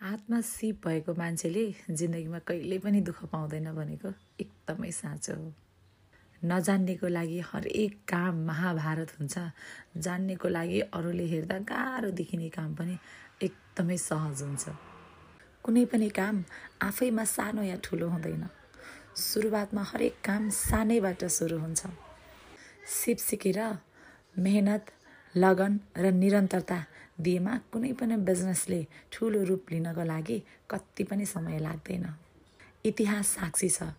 आत्मा सिप भएको मान्छेले जिन्दगीमा कहिल्यै पनि दुःख पाउँदैन भनेको एकदमै साँचो हो। नजान्नेको लागि हरेक काम महाभारत हुन्छ। जान्नेको लागि अरूले हेर्दा गाह्रो देखिने काम पनि एकदमै सहज हुन्छ। कुनै पनि काम आफैमा सानो या ठुलो हुँदैन। सुरुवातमा हरेक काम सानैबाट सुरु हुन्छ। सिप सिकेर मेहनत, लगन र निरन्तरता दिएमा कुनै पनि बिजनेसले ठुलो रूप लिनको लागि कति पनि समय लाग्दैन। इतिहास साक्षी छ।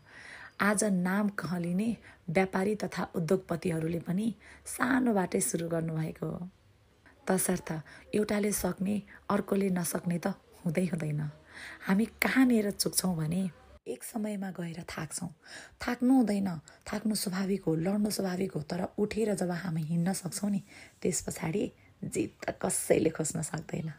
आज नाम कहलिने व्यापारी तथा उद्योगपतिहरूले पनि सानोबाटै सुरु गर्नुभएको हो। तसर्थ एउटाले सक्ने अर्कोले नसक्ने त हुँदैन। हामी कहाँनिर चुक्छौँ भने एक समयमा गएर थाक्छौँ। थाक्नु हुँदैन, थाक्नु स्वाभाविक हो, लड्नु स्वाभाविक हो। तर उठेर जब हामी हिँड्न सक्छौँ नि, त्यस पछाडि जित कसैले खोज्न सक्दैन।